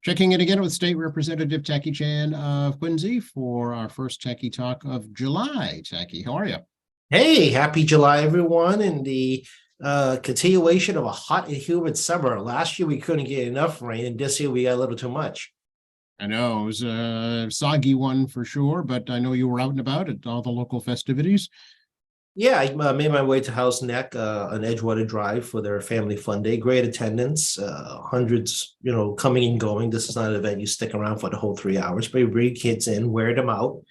Checking in again with State Representative Tacky Chan of Quincy for our first Tacky Talk of July. Tacky, how are you? Hey, happy July, everyone. And the continuation of a hot and humid summer. Last year we couldn't get enough rain, and this year we got a little too much. I know it was a soggy one for sure, but I know you were out and about at all the local festivities. Yeah, I made my way to House Neck on Edgewater Drive for their family fun day. Great attendance, hundreds, coming and going. This is not an event you stick around for the whole 3 hours, but you bring kids in, wear them out,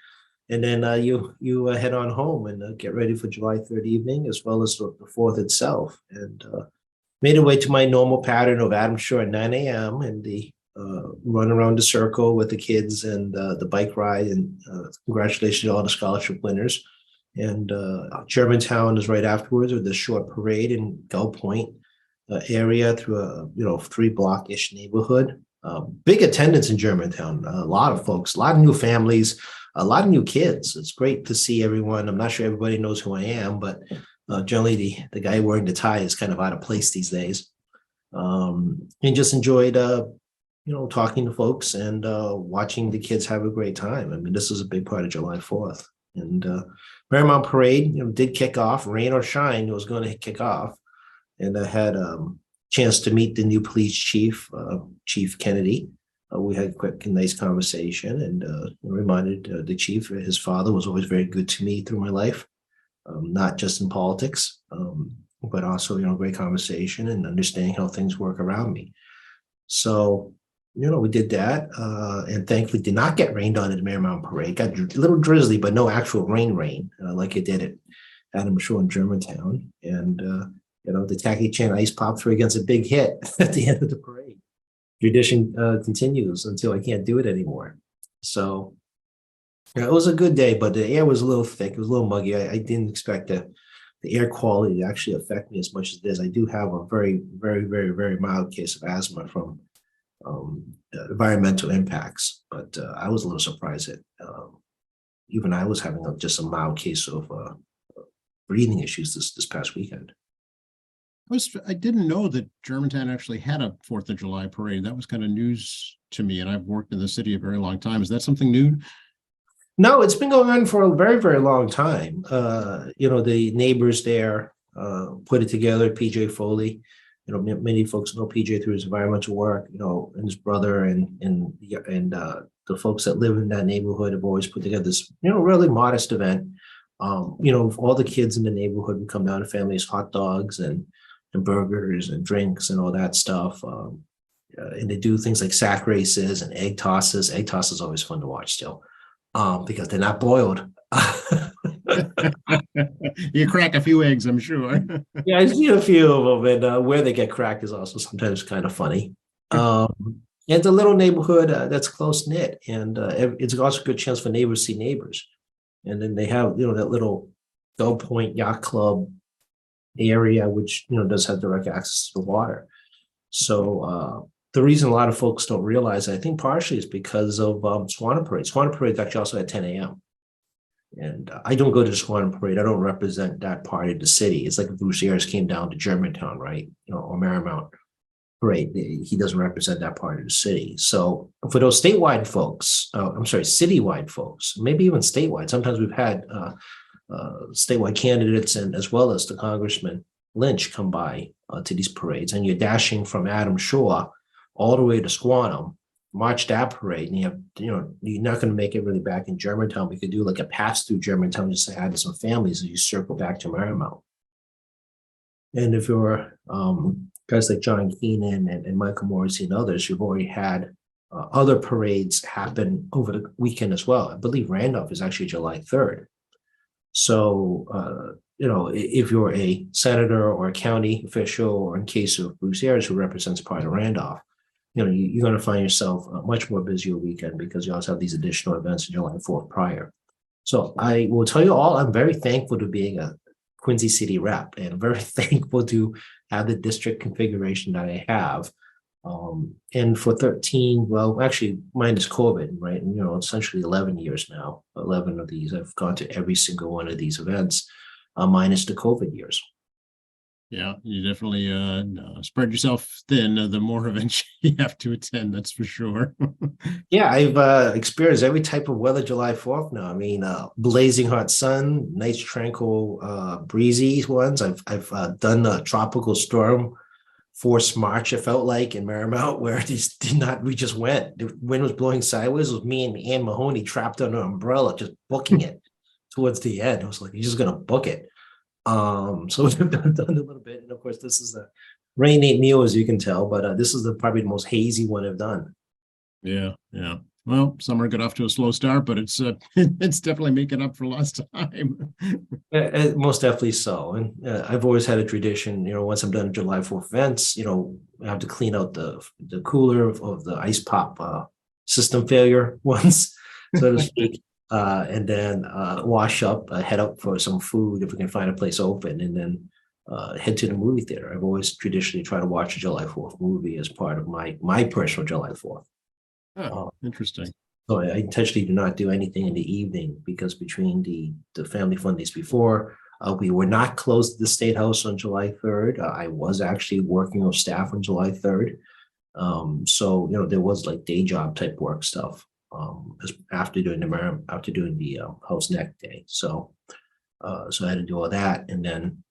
and then you head on home and get ready for July 3rd evening, as well as the 4th itself. And made a way to my normal pattern of Adams Shore at 9 a.m. and the run around the circle with the kids and the bike ride. And congratulations to all the scholarship winners. And Germantown is right afterwards with the short parade in Gull Point area through a 3-block-ish neighborhood. Big attendance in Germantown. A lot of folks, a lot of new families, a lot of new kids. It's great to see everyone. I'm not sure everybody knows who I am, but generally the guy wearing the tie is kind of out of place these days. And just enjoyed talking to folks and watching the kids have a great time. I mean, this is a big part of July 4th. And Marymount Parade, did kick off, rain or shine, it was going to kick off. And I had a chance to meet the new police chief, Chief Kennedy. We had a quick and nice conversation, and reminded the chief his father was always very good to me through my life, not just in politics, but also, great conversation and understanding how things work around me. So, we did that, and thankfully did not get rained on at the Marymount Parade. Got a little drizzly, but no actual rain, like it did at Adams Shore in Germantown. And, the Tacky Chan ice pop threw against a big hit at the end of the parade. Tradition continues until I can't do it anymore. So it was a good day, but the air was a little thick. It was a little muggy. I didn't expect the air quality to actually affect me as much as it is. I do have a very, very, very, very mild case of asthma from environmental impacts, but I was a little surprised that even I was having just a mild case of breathing issues this past weekend. I didn't know that Germantown actually had a 4th of July parade. That was kind of news to me, and I've worked in the city a very long time. Is that something new? No, it's been going on for a very, very long time. The neighbors there put it together, PJ Foley. Many folks know PJ through his environmental work, and his brother and the folks that live in that neighborhood have always put together this, really modest event. All the kids in the neighborhood would come down to families, hot dogs and burgers and drinks and all that stuff. And they do things like sack races and egg tosses. Egg toss is always fun to watch still, because they're not boiled. You crack a few eggs, I'm sure. Yeah, I see a few of them, and where they get cracked is also sometimes kind of funny. It's a little neighborhood that's close knit, and it's also a good chance for neighbors to see neighbors. And then they have that little Gull Point Yacht Club area, which does have direct access to the water. So the reason a lot of folks don't realize, I think partially, is because of Swan Parade. Swan Parade is actually also at 10 a.m. And I don't go to the Swan Parade. I don't represent that part of the city. It's like if Bruce Ayers came down to Germantown, right? Or Marymount Parade. He doesn't represent that part of the city. So for those statewide folks, citywide folks, maybe even statewide, sometimes we've had statewide candidates and as well as the Congressman Lynch come by to these parades, and you're dashing from Adams Shore all the way to Squantum, march that parade, and you're not going to make it really back in Germantown. We could do like a pass through Germantown just to add to some families as you circle back to Marymount. And if you're guys like John Keenan and Michael Morrissey and others, you've already had other parades happen over the weekend as well. I believe Randolph is actually July 3rd. So, if you're a senator or a county official, or in case of Bruce Ayers, who represents part of Randolph, you're going to find yourself a much more busier weekend because you also have these additional events in July 4th prior. So I will tell you all, I'm very thankful to being a Quincy City rep, and very thankful to have the district configuration that I have. And for 13, well, actually minus COVID, right? And, essentially 11 years now, 11 of these, I've gone to every single one of these events, minus the COVID years. Yeah, you definitely spread yourself thin the more events you have to attend, that's for sure. Yeah, I've experienced every type of weather July 4th now. I mean, blazing hot sun, nice tranquil breezy ones. I've done a tropical storm force march, it felt like in Marymount, where it just did not, we just went. The wind was blowing sideways. It was me and Ann Mahoney trapped under an umbrella, just booking it towards the end. I was like, you're just gonna book it. So we've done a little bit. And of course, this is a rain ain't new, as you can tell, but this is probably the most hazy one I've done. Yeah, yeah. Well, summer got off to a slow start, but it's it's definitely making up for lost time. Most definitely so. And I've always had a tradition, once I'm done July 4th events, I have to clean out the cooler of the ice pop system failure once, so to speak. And then wash up, head up for some food if we can find a place open, and then head to the movie theater. I've always traditionally tried to watch a July 4th movie as part of my personal July 4th. Oh, interesting. So I intentionally do not do anything in the evening because between the family fun days before, we were not closed at the State House on July 3rd. I was actually working with staff on July 3rd. So there was like day job type work stuff after doing the house neck day. So so I had to do all that, and then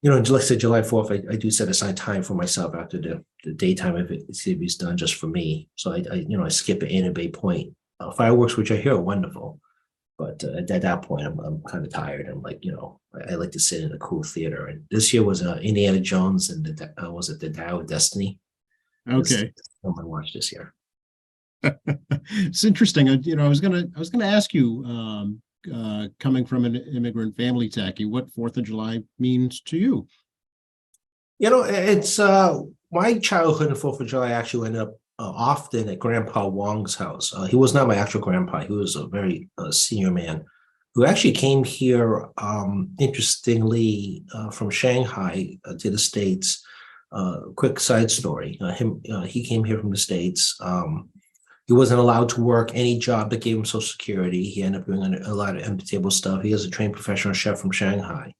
like I said, July 4th, I do set aside time for myself after the daytime activities done just for me. So I skip it in at Bay Point. Fireworks, which I hear are wonderful, but at that point, I'm kind of tired. I'm like, I like to sit in a cool theater. And this year was Indiana Jones and was it the Dial of Destiny? Okay. I'm gonna watch this year. It's interesting. I was gonna ask you, coming from an immigrant family, Tacky, what Fourth of July means to you. It's my childhood and Fourth of July actually ended up often at Grandpa Wong's house. He was not my actual grandpa. He was a very senior man who actually came here, interestingly, from Shanghai to the States. Quick side story: he came here from the States. He wasn't allowed to work any job that gave him Social Security. He ended up doing a lot of empty table stuff. He was a trained professional chef from Shanghai.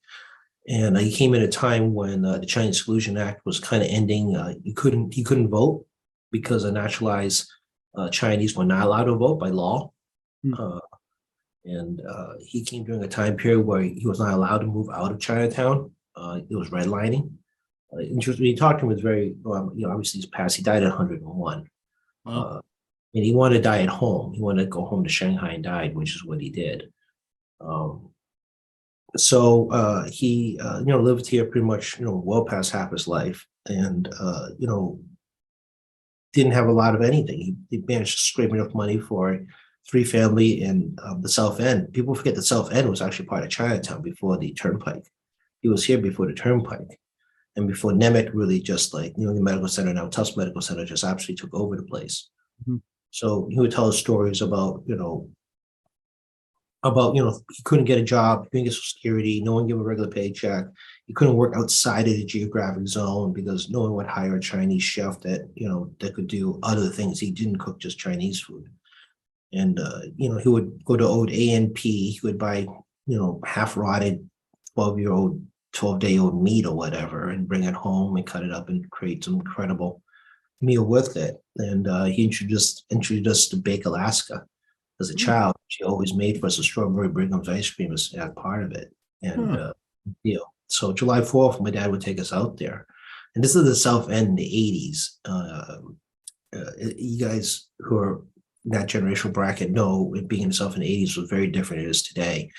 And he came at a time when the Chinese Exclusion Act was kind of ending. He couldn't vote because the naturalized Chinese were not allowed to vote by law. Hmm. And he came during a time period where he was not allowed to move out of Chinatown. It was redlining. Interesting. He talked to him, was very, obviously he's passed. He died at 101. Wow. And he wanted to die at home. He wanted to go home to Shanghai and died, which is what he did. So he lived here pretty much well past half his life, and didn't have a lot of anything. He managed to scrape enough money for three family in the South End. People forget the South End was actually part of Chinatown before the Turnpike. He was here before the Turnpike, and before Nemec really just the medical center, now Tufts Medical Center, just absolutely took over the place. Mhm. So he would tell us stories about he couldn't get a job, he couldn't get Social Security, no one gave him a regular paycheck. He couldn't work outside of the geographic zone because no one would hire a Chinese chef that could do other things. He didn't cook just Chinese food. And he would go to old ANP, he would buy half rotted 12-day-old meat or whatever and bring it home and cut it up and create some incredible meal with it. And he introduced us to Bake Alaska. As a child, she always made for us a strawberry Brigham's ice cream as part of it. And so July 4th, my dad would take us out there. And this is the South End in the 80s. You guys who are in that generational bracket know it being in the South in the 80s was very different than it is today.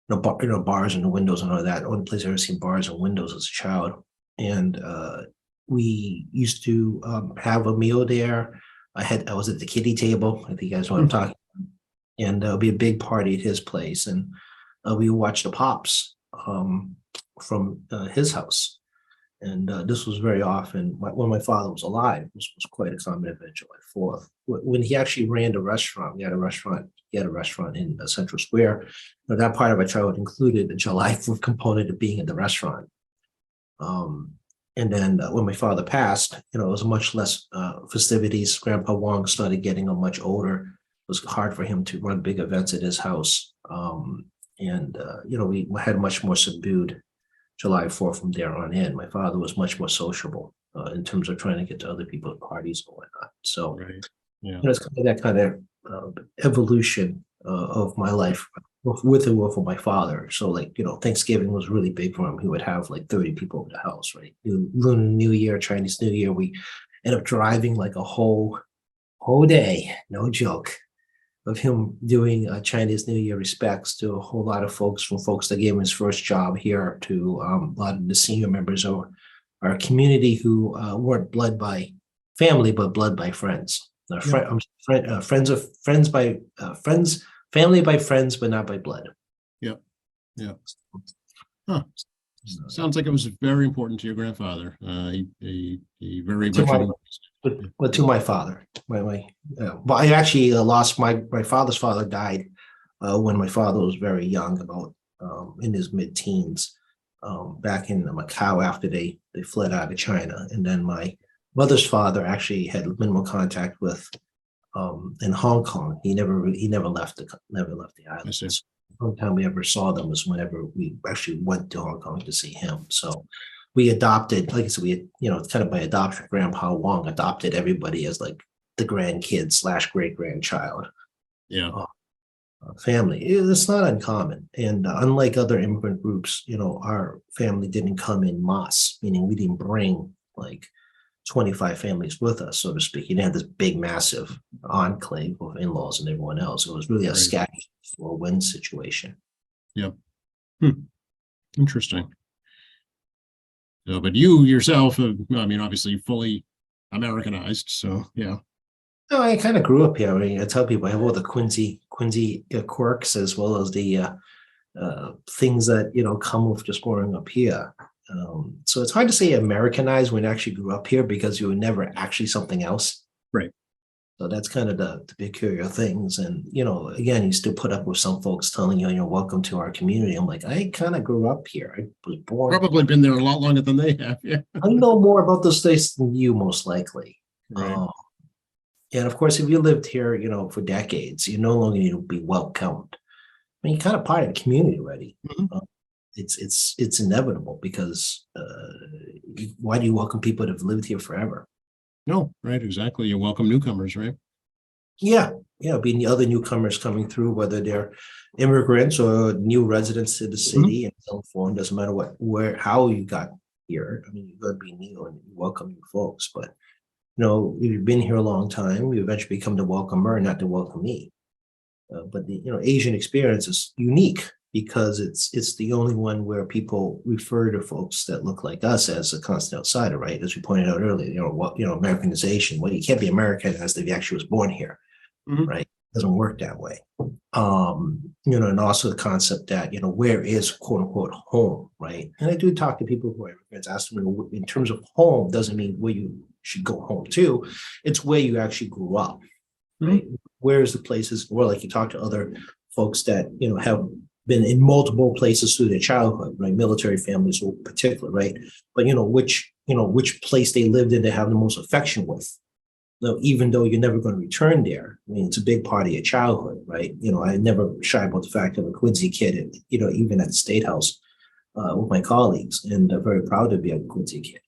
Bars and the windows and all that. Only place I've ever seen bars and windows as a child. And we used to have a meal there. I was at the kiddie table. I think you guys know what I'm talking about. And it'll be a big party at his place. And we watched the Pops from his house. And this was very often when my father was alive. This was quite a common event, July 4th. When he actually ran the restaurant, he had a restaurant in Central Square. That part of my childhood included the July 4th component of being at the restaurant. And then when my father passed, it was much less festivities. Grandpa Wong started getting much older. It was hard for him to run big events at his house. We had much more subdued July 4th from there on in. My father was much more sociable in terms of trying to get to other people's parties and whatnot. So Right. Yeah. it's kind of that kind of evolution of my life with and without my father. So like, Thanksgiving was really big for him. He would have like 30 people over the house, right? Lunar New Year, Chinese New Year, we end up driving like a whole day, no joke, of him doing Chinese New Year respects to a whole lot of folks, from folks that gave him his first job here to a lot of the senior members of our community who weren't blood by family, but blood by friends. Friends by friends, family by friends, but not by blood. Yep. Yeah. Huh. Sounds like it was very important to your grandfather. He very To much. but to my father, well, I actually lost my father's father died when my father was very young, about in his mid-teens, back in Macau after they fled out of China, and then my mother's father actually had minimal contact with in Hong Kong. He never left the island. see. The only time we ever saw them was whenever we actually went to Hong Kong to see him. So we adopted, like I said, we had, kind of by adoption, Grandpa Wong adopted everybody as like the grandkid / great grandchild Yeah. family. It's not uncommon. And unlike other immigrant groups, our family didn't come in masse, meaning we didn't bring like 25 families with us, so to speak. You didn't have this big, massive enclave of in-laws and everyone else. It was really a Right. scattered four-wind situation. Yep. Interesting. So, but you yourself, obviously fully Americanized. So, yeah. No, I kind of grew up here. I mean, I tell people I have all the Quincy quirks, as well as the things that come with just growing up here. So it's hard to say Americanized when you actually grew up here, because you were never actually something else. Right. So that's kind of the peculiar things. And, again, you still put up with some folks telling you, welcome to our community. I'm like, I kind of grew up here. I was born. Probably been there a lot longer than they have. Yeah. I know more about this place than you, most likely. Right. And of course, if you lived here, for decades, you no longer need to be welcomed. I mean, you're kind of part of the community already. Mhm. It's inevitable, because why do you welcome people that have lived here forever? No, right. Exactly. You welcome newcomers, right? Yeah, being the other newcomers coming through, whether they're immigrants or new residents to the city, and so forth. Doesn't matter how you got here. I mean, you're going to be new and welcome new folks. But if you've been here a long time, you eventually become the welcomer, not the welcomee. But the Asian experience is unique, because it's the only one where people refer to folks that look like us as a constant outsider, right? As we pointed out earlier, Americanization. Well, you can't be Americanized if you actually was born here, Mhm. right? It doesn't work that way. And also the concept that where is quote unquote home, right? And I do talk to people who are immigrants, ask them, in terms of home, doesn't mean where you should go home to. It's where you actually grew up, right? Where is the places? Well, like you talk to other folks that have been in multiple places through their childhood, right? Military families in particular, right? But which place they lived in to have the most affection with. Even though you're never going to return there, I mean, it's a big part of your childhood, right? I never shy about the fact of a Quincy kid, and even at the State House with my colleagues, and I'm very proud to be a Quincy kid.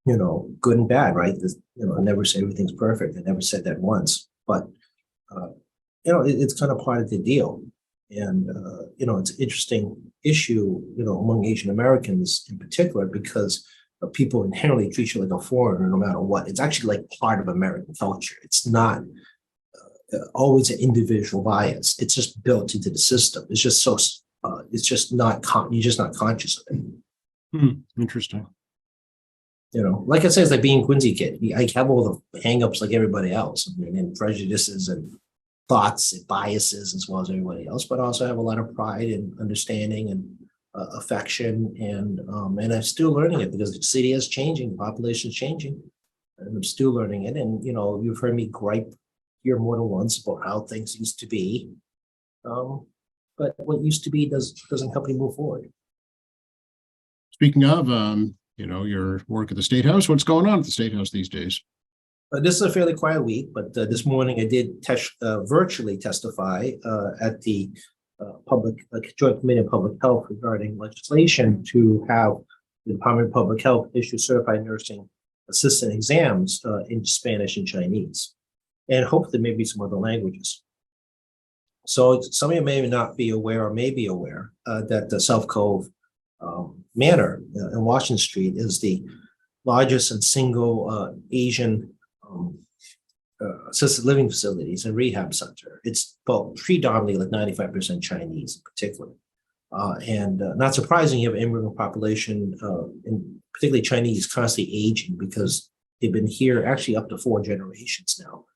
Good and bad, right? I never say everything's perfect. I never said that once, but it's kind of part of the deal. And it's an interesting issue, among Asian Americans in particular, because people inherently treat you like a foreigner no matter what. It's actually like part of American culture. It's not always an individual bias. It's just built into the system. It's just so. It's just not. You're just not conscious of it. Interesting. Like I said, it's like being Quincy kid. I have all the hangups like everybody else, and prejudices and thoughts and biases as well as everybody else, but also have a lot of pride and understanding and affection, and I'm still learning it, because the city is changing, the population is changing, and I'm still learning it. And you've heard me gripe here more than once about how things used to be, but what used to be doesn't help you move forward. Speaking of, your work at the State House, what's going on at the State House these days? This is a fairly quiet week, but this morning I did virtually testify at the Joint Committee on Public Health regarding legislation to have the Department of Public Health issue certified nursing assistant exams in Spanish and Chinese, and hopefully maybe some other languages. So some of you may not be aware or may be aware that the South Cove Manor in Washington Street is the largest and single Asian assisted living facilities and rehab center. It's predominantly like 95% Chinese in particular. And not surprising, you have an immigrant population, and particularly Chinese, constantly aging because they've been here actually up to 4 generations now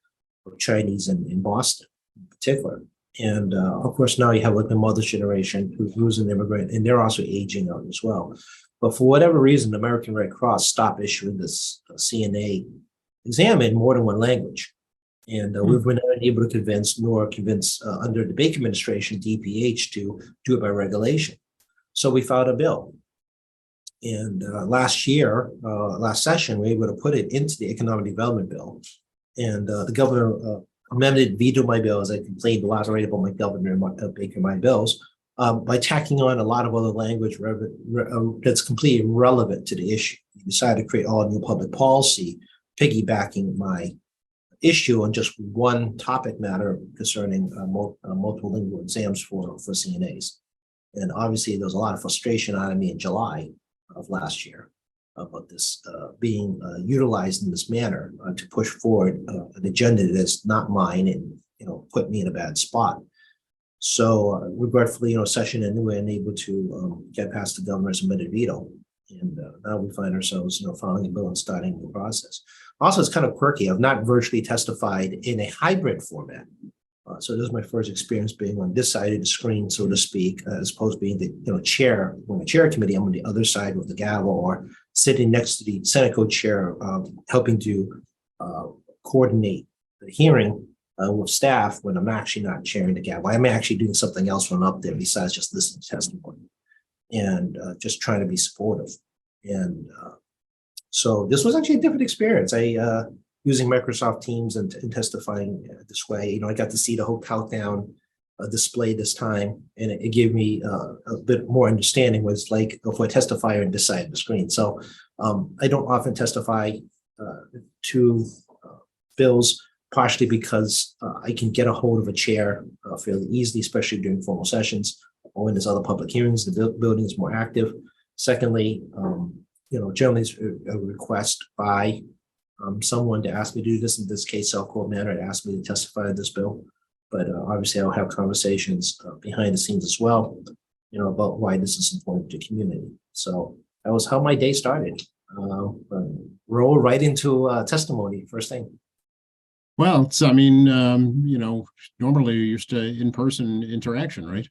of Chinese in Boston in particular. And of course, now you have like the mother's generation who's an immigrant, and they're also aging out as well. But for whatever reason, the American Red Cross stopped issuing this CNA exam in more than one language. And we've been unable to convince under the Baker administration, DPH, to do it by regulation. So we filed a bill. And last session, we were able to put it into the economic development bill. And the governor vetoed my bill, as I complained a lot already about my governor and Baker, my bills, by tacking on a lot of other language that's completely irrelevant to the issue. He decided to create all new public policy, piggybacking my issue on just one topic matter concerning multiple lingual exams for CNAs. And obviously, there was a lot of frustration out of me in July of last year about this being utilized in this manner to push forward an agenda that's not mine and put me in a bad spot. So regretfully, session ended, we were unable to get past the governor's amended veto. And now we find ourselves, filing a bill and starting the process. Also, it's kind of quirky. I've not virtually testified in a hybrid format. So this is my first experience being on this side of the screen, so to speak, as opposed to being the chair. When the chair committee, I'm on the other side with the gavel or sitting next to the Senate co-chair, helping to coordinate the hearing with staff when I'm actually not chairing the gavel. I'm actually doing something else when I'm up there besides just listening to testimony and just trying to be supportive. And so this was actually a different experience. Using Microsoft Teams and testifying this way, I got to see the whole countdown display this time, and it gave me a bit more understanding what it's like if I testify on this side of the screen. So I don't often testify to bills, partially because I can get a hold of a chair fairly easily, especially during formal sessions or when there's other public hearings. The building is more active. Secondly, generally it's a request by someone to ask me to do this. In this case, South Cove Manor to ask me to testify to this bill. But obviously, I'll have conversations behind the scenes as well, about why this is important to the community. So that was how my day started. Roll right into testimony first thing. Well, it's, normally you're used to in-person interaction, right?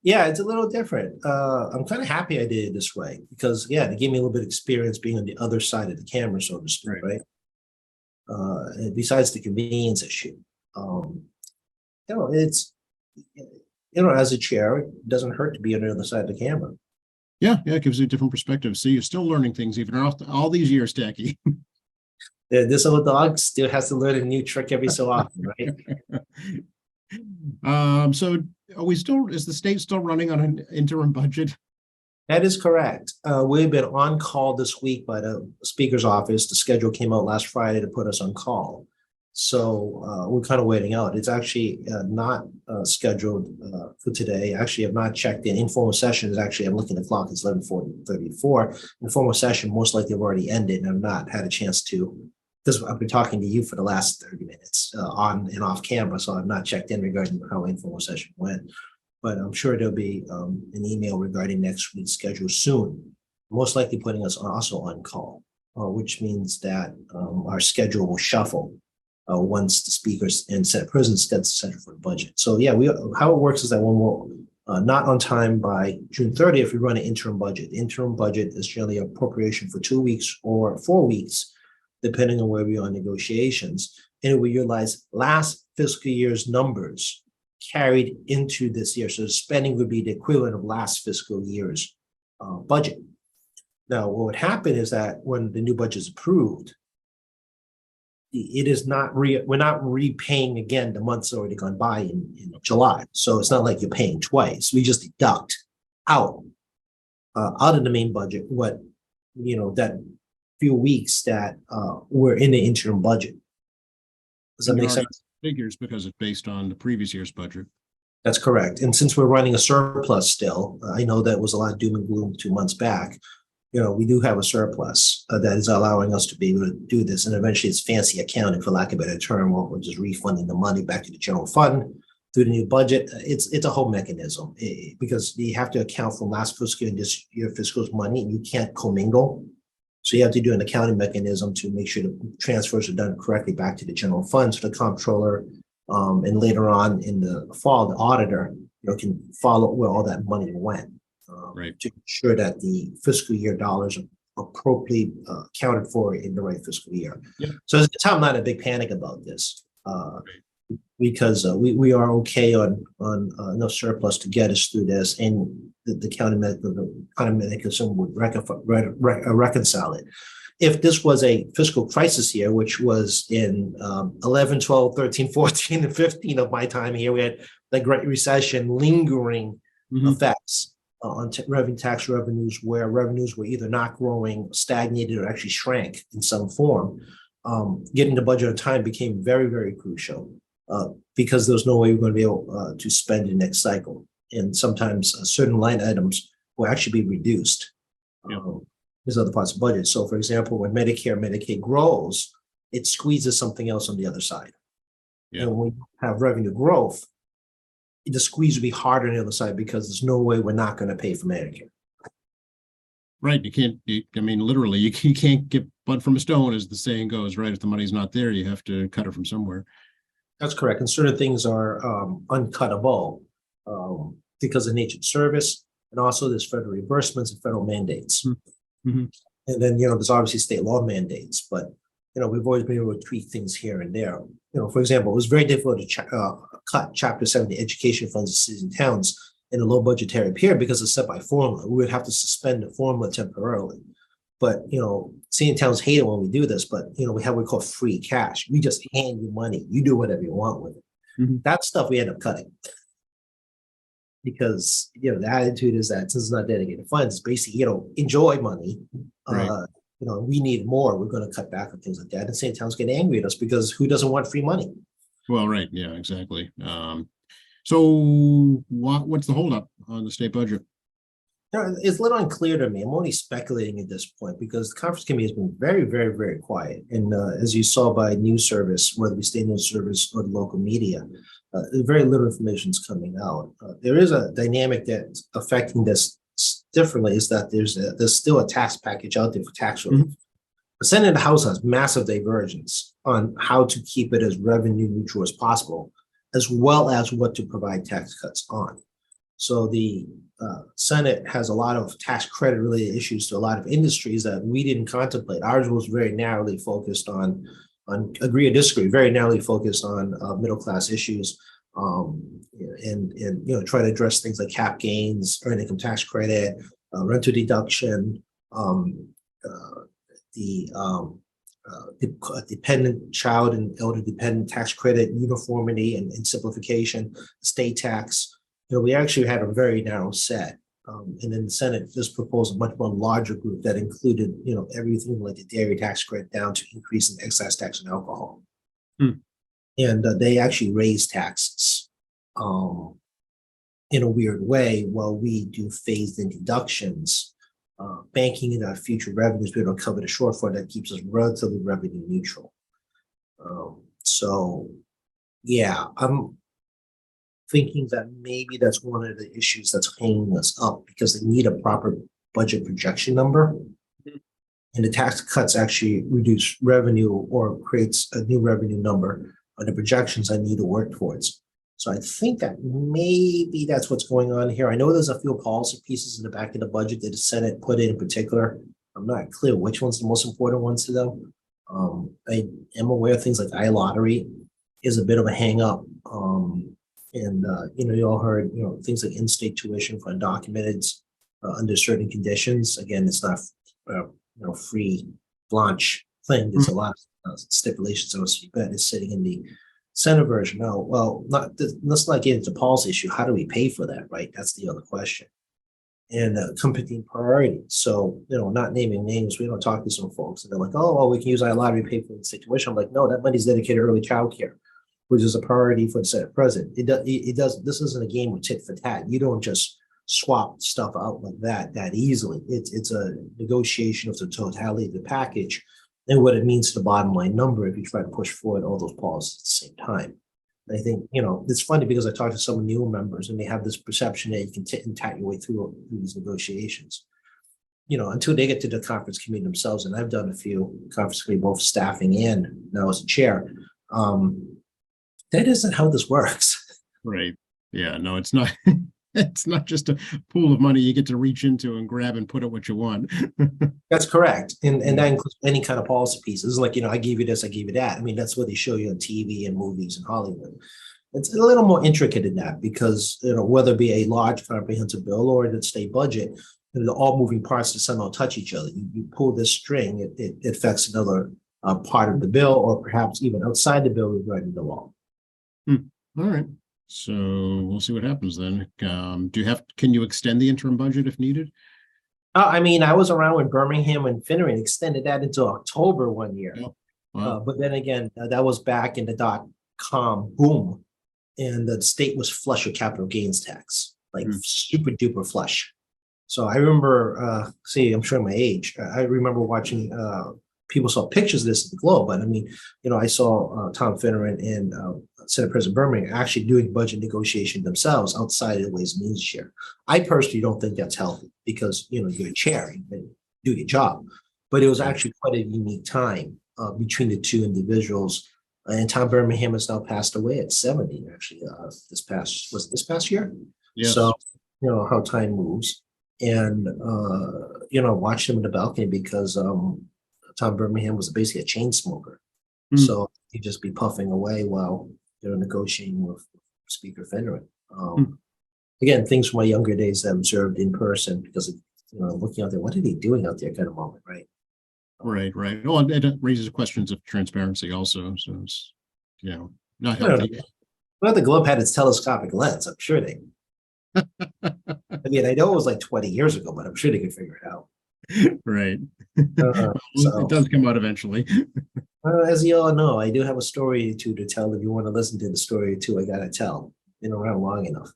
Yeah, it's a little different. I'm kind of happy I did it this way because, it gave me a little bit of experience being on the other side of the camera, so to speak, right? And besides the convenience issue, it's, as a chair, it doesn't hurt to be on the other side of the camera. Yeah, it gives you a different perspective. See, you're still learning things even after all these years, Tacky. This old dog still has to learn a new trick every so often, right? So is the state still running on an interim budget? That is correct. We've been on call this week by the Speaker's office. The schedule came out last Friday to put us on call. So we're kind of waiting out. It's actually not scheduled for today. Actually, I've not checked in. Informal session is actually, I'm looking at the clock, it's 11:34. Informal session most likely have already ended, and I've not had a chance to, because I've been talking to you for the last 30 minutes on and off camera, so I've not checked in regarding how informal session went. But I'm sure there'll be an email regarding next week's schedule soon, most likely putting us also on call, which means that our schedule will shuffle once the speakers and Senate president gets the center for the budget. So how it works is that when we're not on time by June 30th, we run an interim budget. Interim budget is generally appropriation for 2 weeks or 4 weeks, depending on where we are in negotiations. And we utilize last fiscal year's numbers carried into this year. So the spending would be the equivalent of last fiscal year's budget. Now, what would happen is that when the new budget is approved, it is not we're not repaying again the month's already gone by in July. So it's not like you're paying twice. We just deduct out out of the main budget what that few weeks that were in the interim budget. Does that And make there are sense? figures because it's based on the previous year's budget. That's correct. And since we're running a surplus still, I know that was a lot of doom and gloom 2 months back. We do have a surplus that is allowing us to be able to do this. And eventually it's fancy accounting, for lack of a better term, where we're just refunding the money back to the general fund through the new budget. It's a whole mechanism because you have to account for last fiscal year and this year fiscal's money, and you can't commingle. So you have to do an accounting mechanism to make sure the transfers are done correctly back to the general fund. So the comptroller and later on in the fall, the auditor can follow where all that money went. Right. To ensure that the fiscal year dollars are appropriately accounted for in the right fiscal year. Yeah. So at the time, I'm not in a big panic about this because we are okay on enough surplus to get us through this, and the county mechanism would reconcile it. If this was a fiscal crisis year, which was in 11, 12, 13, 14, and 15 of my time here, we had the Great Recession lingering effects on tax revenues, where revenues were either not growing, stagnated, or actually shrank in some form. Getting the budget on time became very, very crucial because there was no way we we're going to be able to spend the next cycle. And sometimes certain line items will actually be reduced. There's other parts of the budget. So, for example, when Medicare, Medicaid grows, it squeezes something else on the other side. Yeah. And when we have revenue growth, the squeeze would be harder on the other side because there's no way we're not going to pay for Medicare. Right. You can't, I mean, literally, you can't get blood from a stone, as the saying goes, right? If the money's not there, you have to cut it from somewhere. That's correct. And certain things are uncuttable because of nature of service. And also there's federal reimbursements and federal mandates. Mm-hmm. And then, there's obviously state law mandates, but, we've always been able to tweak things here and there. For example, it was very difficult to cut Chapter 70 education funds to cities and towns in a low budgetary period because it's set by formula. We would have to suspend the formula temporarily. But, city and towns hate it when we do this, but, we have what we call free cash. We just hand you money. You do whatever you want with it. Mm-hmm. That stuff we end up cutting. Because, the attitude is that since it's not dedicated funds, it's basically, enjoy money. Right. We need more. We're going to cut back on things like that. And St. Towns get angry at us because who doesn't want free money? Well, right. Yeah, exactly. So what's the holdup on the state budget? It's a little unclear to me. I'm only speculating at this point because the conference committee has been very, very, very quiet. And as you saw by news service, whether we state news service or the local media, very little information is coming out. There is a dynamic that's affecting this differently, is that there's still a tax package out there for tax relief. Mm-hmm. The Senate and the House has massive divergence on how to keep it as revenue neutral as possible, as well as what to provide tax cuts on. So the Senate has a lot of tax credit related issues to a lot of industries that we didn't contemplate. Ours was very narrowly focused on agree or disagree, very narrowly focused on middle class issues, and try to address things like cap gains, earned income tax credit, rental deduction, dependent child and elder dependent tax credit, uniformity and simplification, state tax. We actually had a very narrow set. And then the Senate just proposed a much more larger group that included, everything like the dairy tax credit down to increasing excise tax on alcohol. And they actually raised taxes in a weird way while we do phased-in deductions, banking in our future revenues, we don't cover the shortfall that keeps us relatively revenue neutral. So, yeah, I'm thinking that maybe that's one of the issues that's hanging us up because they need a proper budget projection number. And the tax cuts actually reduce revenue or creates a new revenue number on the projections I need to work towards. So I think that maybe that's what's going on here. I know there's a few policy pieces in the back of the budget that the Senate put in particular. I'm not clear which one's the most important ones to them. I am aware of things like iLottery is a bit of a hang up. And you all heard, things like in-state tuition for undocumented under certain conditions. Again, it's not, free blanche thing. There's a lot of stipulations, so to bet is sitting in the Senate version. No, well, let's not get into the policy issue. How do we pay for that, right? That's the other question. And competing priorities. So, not naming names, we don't talk to some folks and they're like, oh, well, we can use our lottery to pay for the situation. I'm like, no, that money's dedicated to early childcare, which is a priority for the Senate president. It does, this isn't a game with tit for tat. You don't just swap stuff out like that easily. It's a negotiation of the totality of the package and what it means to the bottom line number if you try to push forward all those policies at the same time. I think, it's funny because I talked to some new members and they have this perception that you can tit and tat your way through these negotiations, until they get to the conference committee themselves. And I've done a few conference committee, both staffing and now as a chair. That isn't how this works. Right. Yeah, no, it's not. It's not just a pool of money you get to reach into and grab and put it what you want. That's correct. And that includes any kind of policy pieces. Like, I give you this, I give you that. I mean, that's what they show you on TV and movies in Hollywood. It's a little more intricate than that because, whether it be a large comprehensive bill or the state budget, the all moving parts that somehow touch each other. You pull this string, it affects another part of the bill or perhaps even outside the bill regarding the law. All right. So we'll see what happens then. Can you extend the interim budget if needed? I mean, I was around when Birmingham and Finneran extended that into October one year. Oh, wow. But then again, that was back in the dot-com boom. And the state was flush with capital gains tax, like super duper flush. So I remember, I'm showing my age. I remember watching, people saw pictures of this at the Globe, but I mean, I saw Tom Finneran and Senate President Birmingham actually doing budget negotiation themselves outside of the Ways and Means chair. I personally don't think that's healthy because, you're a chair, you do your job. But it was actually quite a unique time between the two individuals. And Tom Birmingham has now passed away at 70, actually, this past year? Yes. So, how time moves. And, watched him in the balcony because Tom Birmingham was basically a chain smoker. So he'd just be puffing away while they're negotiating with Speaker Finneran. Again, things from my younger days that I observed in person because of, looking out there, what are they doing out there kind of moment, right? Right. Well, it raises questions of transparency also. So it's, not healthy. Well, the Globe had its telescopic lens. I'm sure they. I mean, I know it was like 20 years ago, but I'm sure they could figure it out. Right. So, it does come out eventually. As you all know, I do have a story to tell. If you want to listen to the story too, I gotta tell. Been around long enough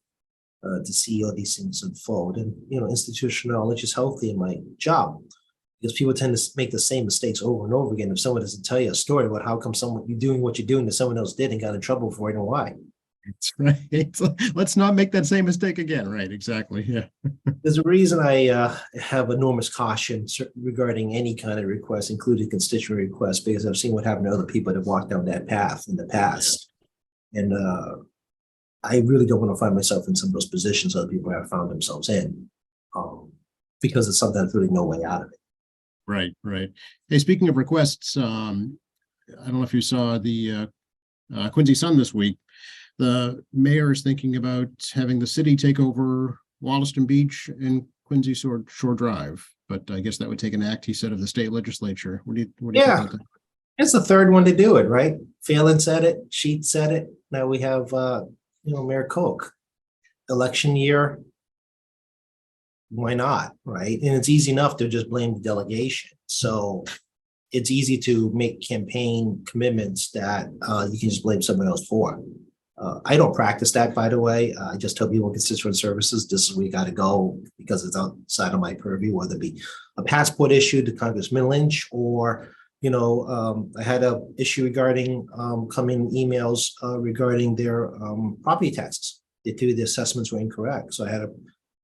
to see all these things unfold, and institutional knowledge is healthy in my job because people tend to make the same mistakes over and over again. If someone doesn't tell you a story about how come you're doing what you're doing that someone else did and got in trouble for it and why. That's right. Let's not make that same mistake again. Right. Exactly. Yeah. There's a reason I have enormous caution regarding any kind of request, including constituent requests, because I've seen what happened to other people that walked down that path in the past. And I really don't want to find myself in some of those positions other people have found themselves in because it's something that's really no way out of it. Right. Hey, speaking of requests, I don't know if you saw the Quincy Sun this week. The mayor is thinking about having the city take over Wollaston Beach and Quincy Shore Drive, but I guess that would take an act, he said, of the state legislature. What do you think about that? It's the third one to do it, right? Phelan said it, Sheet said it. Now we have, Mayor Koch. Election year, why not, right? And it's easy enough to just blame the delegation. So it's easy to make campaign commitments that you can just blame someone else for. I don't practice that, by the way. I just tell people in constituent services, this is where you got to go because it's outside of my purview, whether it be a passport issue to Congressman Lynch or, I had a issue regarding coming emails regarding their property taxes. The assessments were incorrect. So I had to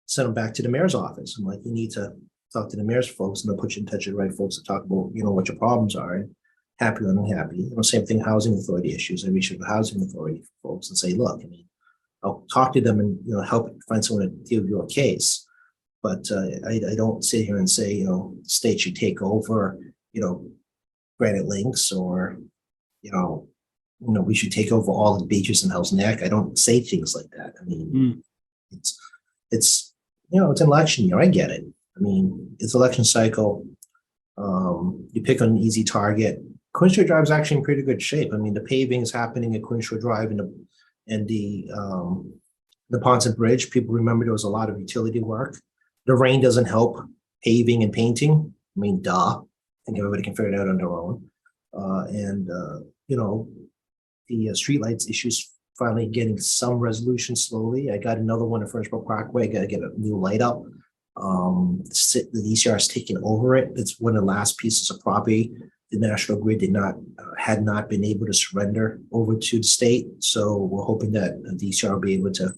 send them back to the mayor's office. I'm like, you need to talk to the mayor's folks and they'll put you in touch with the right folks to talk about, what your problems are. And happy or unhappy. Same thing, housing authority issues. I reach out to the housing authority folks and say, look, I'll talk to them and, help find someone to deal with your case. But I don't sit here and say, the state should take over, Granite Links or, we should take over all the beaches in Hell's Neck. I don't say things like that. It's an election year. I get it. It's election cycle. You pick an easy target. Queen Shore Drive is actually in pretty good shape. I mean, the paving is happening at Queen Shore Drive and the Ponset Bridge. People remember there was a lot of utility work. The rain doesn't help paving and painting. I mean, duh. I think everybody can figure it out on their own. You know, the streetlights issues finally getting some resolution slowly. I got another one at Frenchboro Parkway. Got to get a new light up. The DCR is taking over it. It's one of the last pieces of property the National Grid had not been able to surrender over to the state. So we're hoping that the DCR will be able to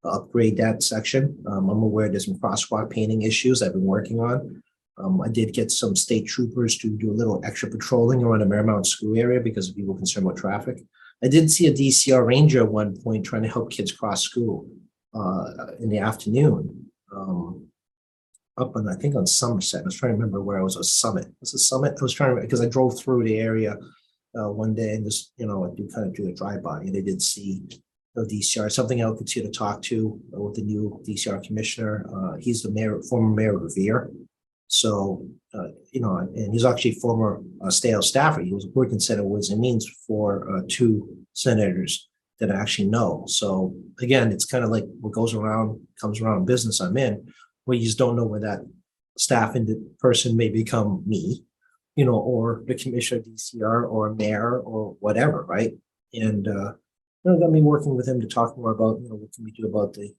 upgrade that section. I'm aware there's some crosswalk painting issues I've been working on. I did get some state troopers to do a little extra patrolling around the Marymount School area because of people concerned about traffic. I did see a DCR ranger at one point trying to help kids cross school in the afternoon. Up on, I think on Somerset. I was trying to remember where I was. A Summit. Was it Summit? I was trying to, because I drove through the area one day and just, I do kind of do a drive-by and I did see the DCR. Something I could see to talk to with the new DCR commissioner. He's the former mayor of Revere. So, and he's actually former state house staffer. He was working Senate Ways and Means for two senators that I actually know. So again, it's kind of like what goes around comes around business I'm in. We just don't know where that staff and the person may become me, or the commissioner, DCR, or mayor, or whatever, right? And got me working with him to talk more about, what can we do about the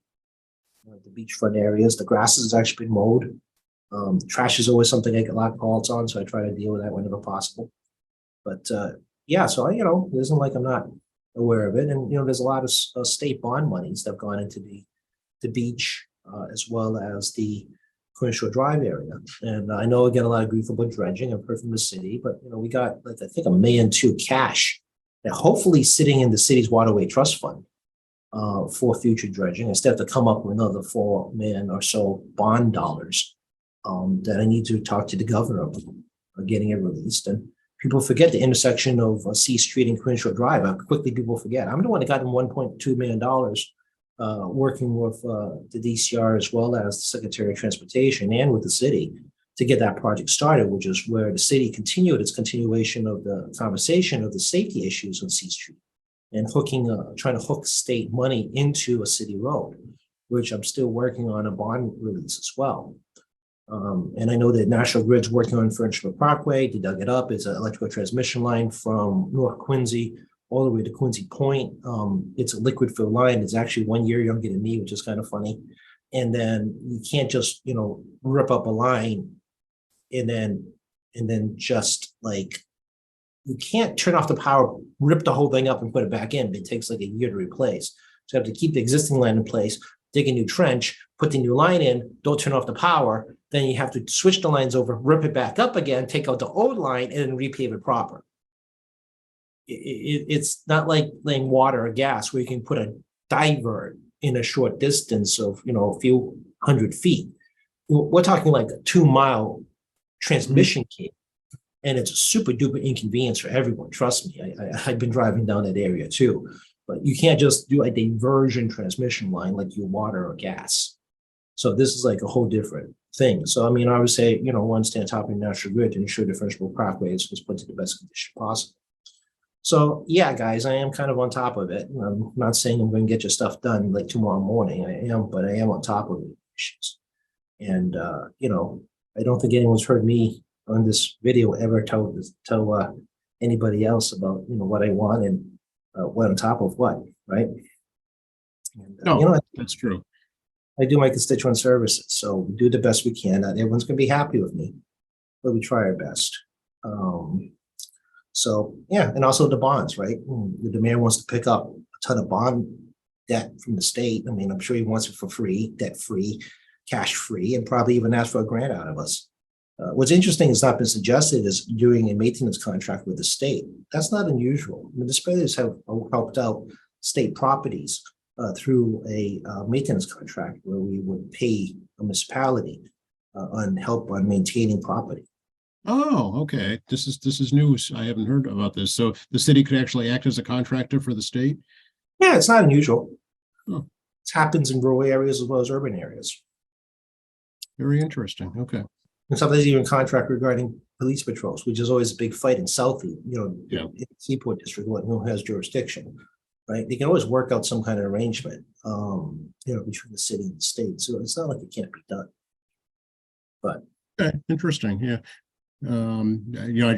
beachfront areas. The grass has actually been mowed. Trash is always something I get a lot of calls on, so I try to deal with that whenever possible. But yeah, so it isn't like I'm not aware of it, and there's a lot of state bond monies that have gone into the beach. As well as the Queen Shore Drive area. And I know I get a lot of grief about dredging. I've heard from the city, but we got I think $1.2 million cash that hopefully sitting in the city's waterway trust fund for future dredging. I still have to come up with another $4 million or so bond dollars that I need to talk to the governor about getting it released. And people forget the intersection of C Street and Queen Shore Drive. How quickly people forget. I'm the one that got them $1.2 million working with the DCR as well as the Secretary of Transportation and with the city to get that project started, which is where the city continued its continuation of the conversation of the safety issues on C Street and trying to hook state money into a city road, which I'm still working on a bond release as well. And I know that National Grid's working on Frenchboro Parkway. They dug it up. It's an electrical transmission line from North Quincy all the way to Quincy Point. It's a liquid fill line. It's actually 1 year younger than me, which is kind of funny. And then you can't just, rip up a line and then just you can't turn off the power, rip the whole thing up and put it back in. It takes like a year to replace. So you have to keep the existing line in place, dig a new trench, put the new line in, don't turn off the power. Then you have to switch the lines over, rip it back up again, take out the old line and then repave it proper. It's not like laying water or gas where you can put a divert in a short distance of a few hundred feet. We're talking like a 2-mile transmission cable, and it's a super duper inconvenience for everyone. Trust me, I've been driving down that area too. But you can't just do a diversion transmission line like you water or gas. So this is like a whole different thing. So I mean, I would say one stand top of the National Grid to ensure the Frenchboro Parkway is put to the best condition possible. So yeah, guys, I am kind of on top of it. I'm not saying I'm going to get your stuff done like tomorrow morning. I am, but I am on top of the issues. And I don't think anyone's heard me on this video ever tell anybody else about what I want and what on top of what, right? And, No, that's true. I do my constituent services, so we do the best we can. Not everyone's going to be happy with me, but we try our best. So yeah, and also the bonds, right? The mayor wants to pick up a ton of bond debt from the state. I mean, I'm sure he wants it for free, debt free, cash free, and probably even ask for a grant out of us. What's interesting has not been suggested is doing a maintenance contract with the state. That's not unusual. Municipalities have helped out state properties through a maintenance contract where we would pay a municipality on help on maintaining property. Oh, okay. This is news. I haven't heard about this. So the city could actually act as a contractor for the state? Yeah, it's not unusual. Oh. It happens in rural areas as well as urban areas. Very interesting. Okay. And sometimes even contract regarding police patrols, which is always a big fight in Southie, Yeah. in Seaport District, who has jurisdiction, right? They can always work out some kind of arrangement, between the city and the state. So it's not like it can't be done. But Okay, interesting. Yeah. I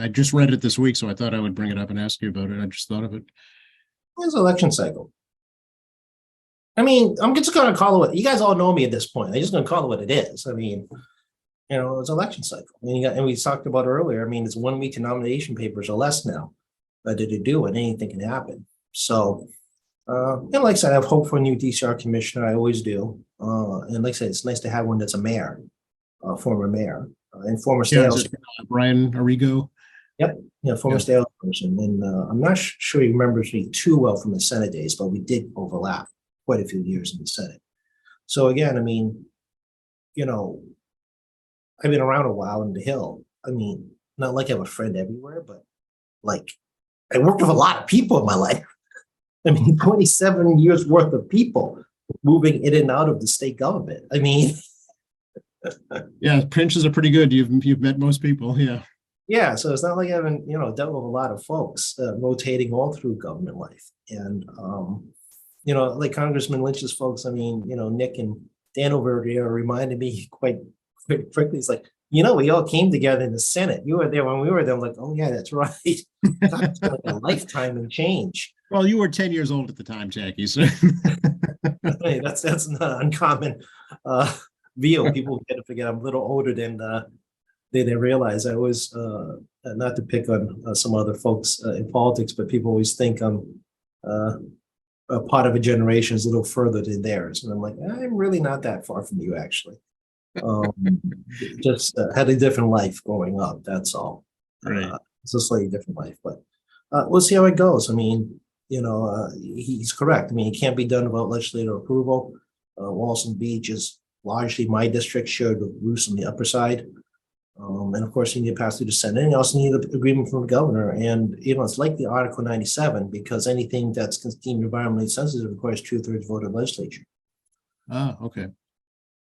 just read it this week, so I thought I would bring it up and ask you about it. I just thought of it. it's election cycle. I mean, I'm just going to call it what you guys all know me at this point. I'm just going to call it what it is. I mean, it's election cycle. And we talked about earlier. I mean, it's 1 week to nomination papers or less now. But to do it, anything can happen. So, and like I said, I have hope for a new DCR commissioner. I always do. And like I said, it's nice to have one that's a mayor, former mayor, and former Yeah, sales. Brian Arrigo. Former Yeah. salesperson. And I'm not sure he remembers me too well from the Senate days, but we did overlap quite a few years in the Senate. So again, I mean, I've been around a while in the Hill. I mean, not like I have a friend everywhere, but like I worked with a lot of people in my life. I mean, 27 years worth of people moving in and out of the state government. I mean, Yeah, pinches are pretty good. You've met most people. Yeah. yeah. So it's not like I haven't, dealt with a lot of folks rotating all through government life. And, like Congressman Lynch's folks, I mean, Nick and Dan over there reminded me quite quickly. It's like, we all came together in the Senate. You were there when we were there. I'm like, oh yeah, that's right. God, it's like a lifetime and change. Well, you were 10 years old at the time, Jackie. So Hey, that's not uncommon view. People get to forget I'm a little older than they realize. I always, not to pick on some other folks in politics, but people always think I'm a part of a generation is a little further than theirs. And I'm like, I'm really not that far from you, actually. Just had a different life growing up. That's all. Right. It's a slightly different life, but we'll see how it goes. I mean, he's correct. I mean, it can't be done without legislative approval. Walson Beach is largely my district, shared with Bruce on the upper side. And of course, you need to pass through the Senate. And you also need an agreement from the governor. And, it's like the Article 97, because anything that's deemed environmentally sensitive requires 2/3 vote of legislature. Okay.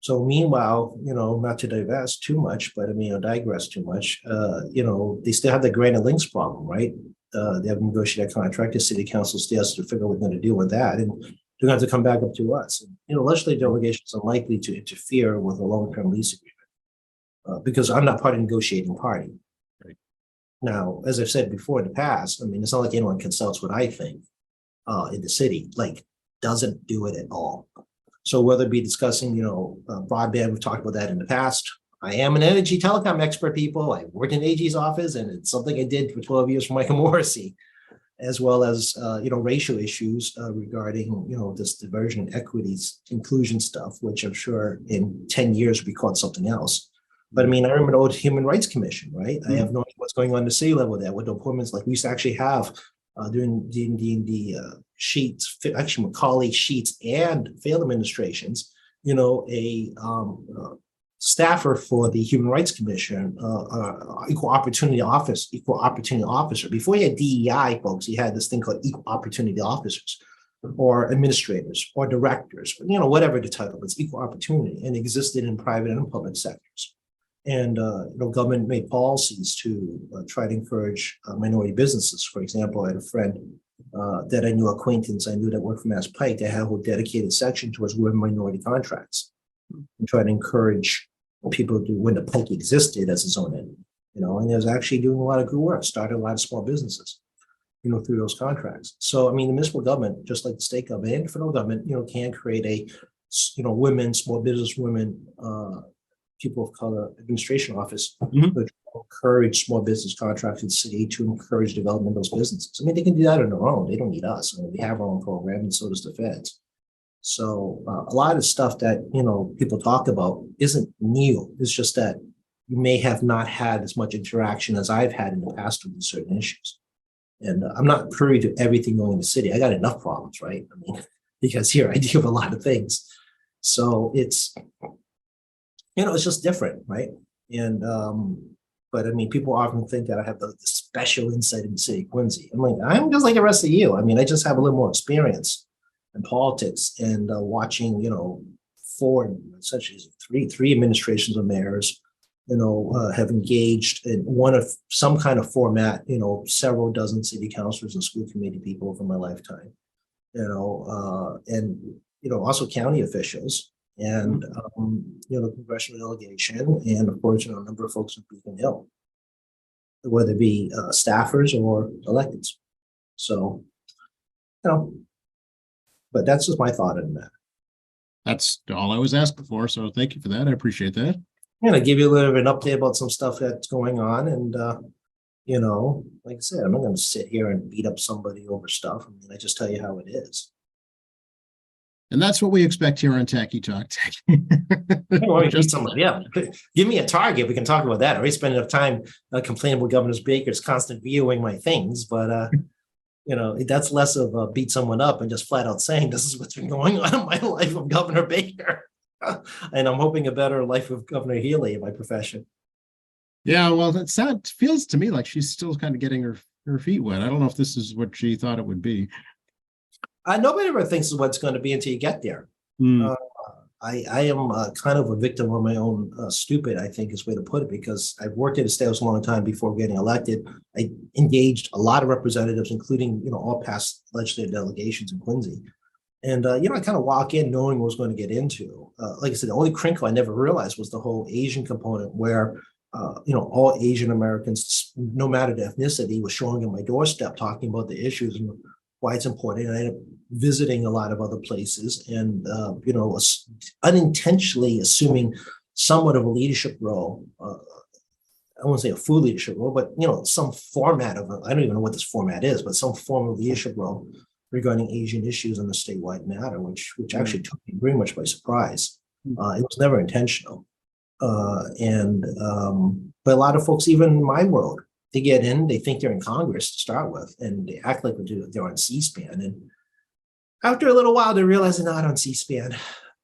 So meanwhile, not to divest too much, but I mean, digress too much, they still have the Granite Links problem, right? They have negotiated a contract. The city council still has to figure out what they're going to do with that. And they're going to have to come back up to us. And, legislative delegations are likely to interfere with a long-term lease agreement because I'm not part of the negotiating party. Right. Now, as I've said before in the past, I mean, it's not like anyone consults what I think in the city, doesn't do it at all. So whether it be discussing, broadband, we've talked about that in the past. I am an energy telecom expert, people. I worked in AG's office, and it's something I did for 12 years for Michael Morrissey, as well as, racial issues regarding, this diversion, equities, inclusion stuff, which I'm sure in 10 years will be called something else. But I mean, I remember the old Human Rights Commission, right? Mm-hmm. I have no idea what's going on the city level there, what the appointments like. We used to actually have during the sheets, actually Macaulay sheets and failed administrations, a staffer for the Human Rights Commission, equal opportunity officer. Before you had DEI, folks, you had this thing called equal opportunity officers or administrators or directors, whatever the title, it's equal opportunity, and existed in private and public sectors. And government made policies to try to encourage minority businesses. For example, I had a friend that I knew, acquaintance I knew that worked for Mass Pike, that had a whole dedicated section towards women minority contracts and try to encourage people to, when the Pike existed as its own entity, and it was actually doing a lot of good work, started a lot of small businesses, through those contracts. So, I mean, the municipal government, just like the state government and the federal government, can create a, women, small business women, people of color administration office to encourage small business contracts in the city to encourage development of those businesses. I mean, they can do that on their own. They don't need us. I mean, we have our own program, and so does the feds. So a lot of stuff that, people talk about isn't new. It's just that you may have not had as much interaction as I've had in the past with certain issues. And I'm not privy to everything going in the city. I got enough problems, right? I mean, because here I deal with a lot of things. So it's, it's just different, right? And, but I mean, people often think that I have the special insight in the city of Quincy. I'm like, I'm just like the rest of you. I mean, I just have a little more experience in politics and watching, essentially three administrations of mayors, have engaged in one of some kind of format, several dozen city councilors and school committee people over my lifetime, and, also county officials and, congressional delegation, and of course, a number of folks in Beacon Hill, whether it be staffers or electeds. So, but that's just my thought on that. That's all I was asking for. So thank you for that. I appreciate that. I'm gonna give you a little bit of an update about some stuff that's going on, and like I said, I'm not gonna sit here and beat up somebody over stuff. I mean, I just tell you how it is. And that's what we expect here on Tacky Talk. Just somebody, yeah. Give me a target. We can talk about that. I already spent enough time complaining about Governor Baker's constant viewing my things, but that's less of beat someone up and just flat out saying this is what's been going on in my life of Governor Baker. And I'm hoping a better life of Governor Healy in my profession. Yeah, well, it feels to me like she's still kind of getting her feet wet. I don't know if this is what she thought it would be. Nobody ever thinks of what's going to be until you get there. I am kind of a victim of my own stupid, I think is the way to put it, because I've worked at a state house a long time before getting elected. I engaged a lot of representatives, including, all past legislative delegations in Quincy. And, I kind of walk in knowing what I was going to get into. Like I said, the only crinkle I never realized was the whole Asian component where, all Asian Americans, no matter the ethnicity, was showing on my doorstep, talking about the issues and why it's important. And I ended up visiting a lot of other places and, unintentionally assuming somewhat of a leadership role. I won't say a full leadership role, but, some format of it. I don't even know what this format is, but some form of leadership role regarding Asian issues on the statewide matter, which actually took me very much by surprise. It was never intentional. But a lot of folks, even in my world, they get in, they think they're in Congress to start with, and they act like they're on C-SPAN. And after a little while, they realize they're not on C-SPAN.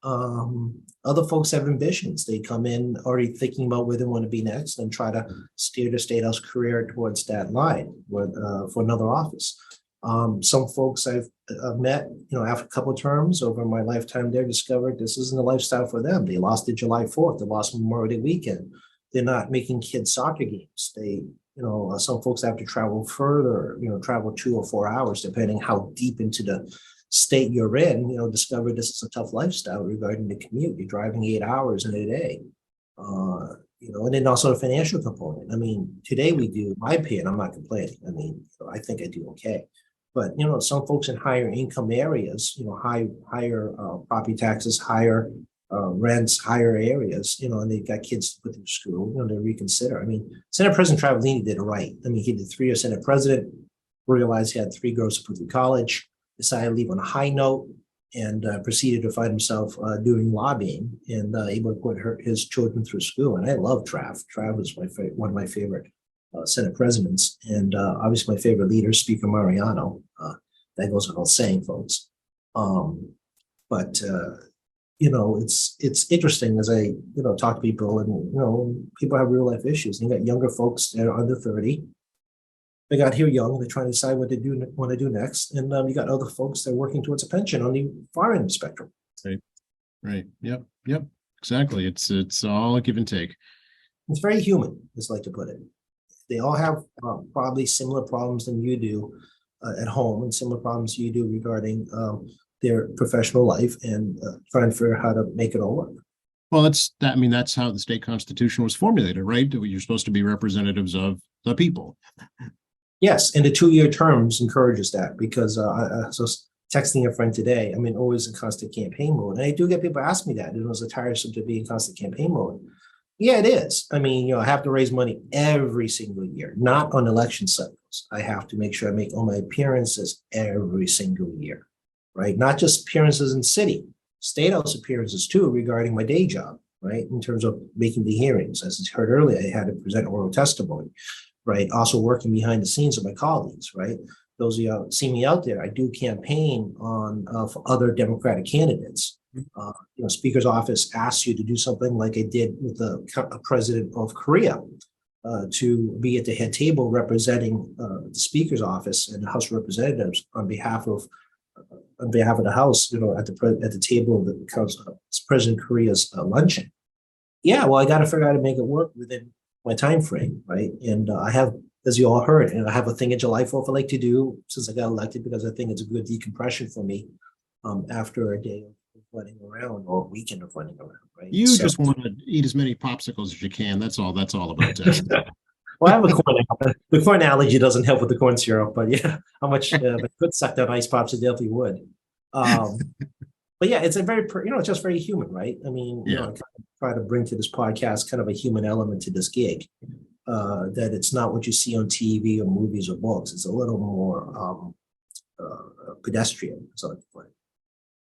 Other folks have ambitions. They come in already thinking about where they want to be next and try to steer their state house career towards that line for another office. Some folks I've met, after a couple of terms over my lifetime there, discovered this isn't a lifestyle for them. They lost it July 4th. They lost Memorial Day weekend. They're not making kids soccer games. Some folks have to travel further, travel 2 or 4 hours, depending how deep into the state you're in, discover this is a tough lifestyle regarding the commute. You're driving 8 hours in a day. And then also the financial component. I mean, today we do, in my opinion, I'm not complaining. I mean, I think I do okay. But, some folks in higher income areas, higher property taxes, higher rents, higher areas, and they've got kids to put through school, they reconsider. I mean, Senate President Travellini did it right. I mean, he did 3-year Senate President, realized he had 3 girls to put through college, decided to leave on a high note, and proceeded to find himself doing lobbying and able to put his children through school. And I love Trav. Trav was one of my favorite Senate presidents, and obviously my favorite leader, Speaker Mariano. That goes without saying, folks. It's interesting as I talk to people, and people have real life issues. And you got younger folks that are under 30. They got here young. They're trying to decide what they want to do next, and you got other folks that are working towards a pension on the far end of the spectrum. Right. Yep. Exactly. It's all a give and take. It's very human, as I like to put it. They all have probably similar problems than you do at home, and similar problems you do regarding their professional life, and trying to figure out how to make it all work. Well, that's how the state constitution was formulated, right? You're supposed to be representatives of the people. Yes, and the 2-year terms encourages that, because I was texting a friend today. I mean, always in constant campaign mode, and I do get people ask me that. It was a tiresome to be in constant campaign mode. Yeah, it is. I mean, I have to raise money every single year, not on election cycles. I have to make sure I make all my appearances every single year, right? Not just appearances in city, state house appearances too, regarding my day job, right? In terms of making the hearings. As I heard earlier, I had to present oral testimony, right? Also working behind the scenes with my colleagues, right? Those of you who see me out there, I do campaign on for other Democratic candidates. Speaker's office asks you to do something like I did with the president of Korea, to be at the head table representing the Speaker's office and the House of Representatives on behalf of the House, at the table of the President Korea's luncheon. Yeah, well, I got to figure out how to make it work within my time frame, right? And I have, as you all heard, and I have a thing in July 4th I like to do since I got elected because I think it's a good decompression for me after a day of running around or a weekend of running around, right? You So, just want to eat as many popsicles as you can. That's all about this. well, I have a corn. The corn allergy doesn't help with the corn syrup, but yeah, how much if I could suck down ice pops, I definitely would. Um, but yeah, it's a very, it's just very human, right? I mean, Yeah. I kind of try to bring to this podcast kind of a human element to this gig. That it's not what you see on TV or movies or books. It's a little more pedestrian. So I put it.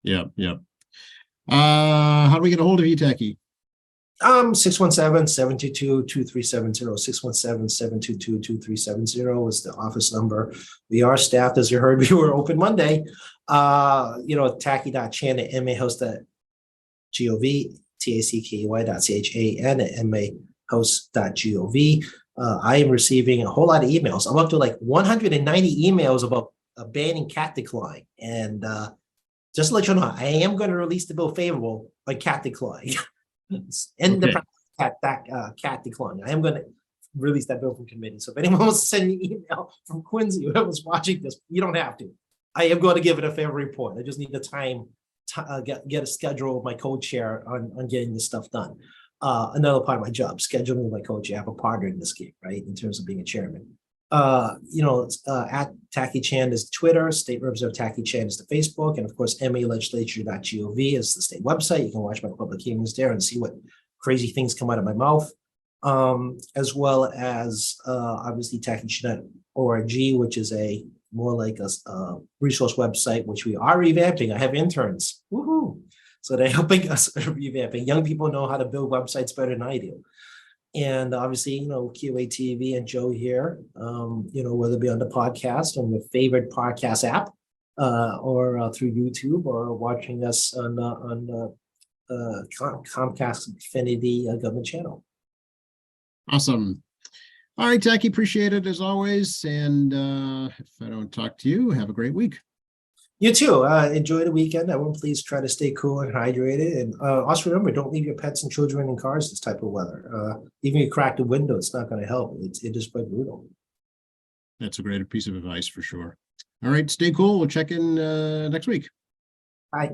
Yeah. Yeah. How do we get a hold of you, Tacky? 617-722-2370, 617-722-2370 is the office number. We are staffed, as you heard, we were open Monday. Tacky.chan at mahost.gov, tacky.chan at mahost.gov. I am receiving a whole lot of emails. I'm up to like 190 emails about banning cat decline. And just to let you know, I am going to release the bill favorable on cat decline. And Okay. the cat decline. I am going to release that bill from committee. So if anyone wants to send me an email from Quincy, whoever's watching this, you don't have to. I am going to give it a fair report. I just need the time to get a schedule with my co-chair on getting this stuff done. Another part of my job, scheduling with my co-chair. I have a partner in this game, right? In terms of being a chairman. At Tacky Chan is Twitter, State Representative Tacky Chan is the Facebook, and of course, malegislature.gov is the state website. You can watch my public hearings there and see what crazy things come out of my mouth. As well as obviously tackychan.org, which is a more like a resource website, which we are revamping. I have interns. Woohoo! So they're helping us revamping. Young people know how to build websites better than I do. And obviously, QA TV and Joe here, whether it be on the podcast on your favorite podcast app or through YouTube or watching us on Comcast Infinity government channel. Awesome. All right, Tacky, appreciate it as always. And if I don't talk to you, have a great week. You too. Enjoy the weekend. Everyone, please try to stay cool and hydrated. And also remember, don't leave your pets and children in cars this type of weather. Even if you crack the window, it's not going to help. It is quite brutal. That's a great piece of advice for sure. All right, stay cool. We'll check in next week. Bye.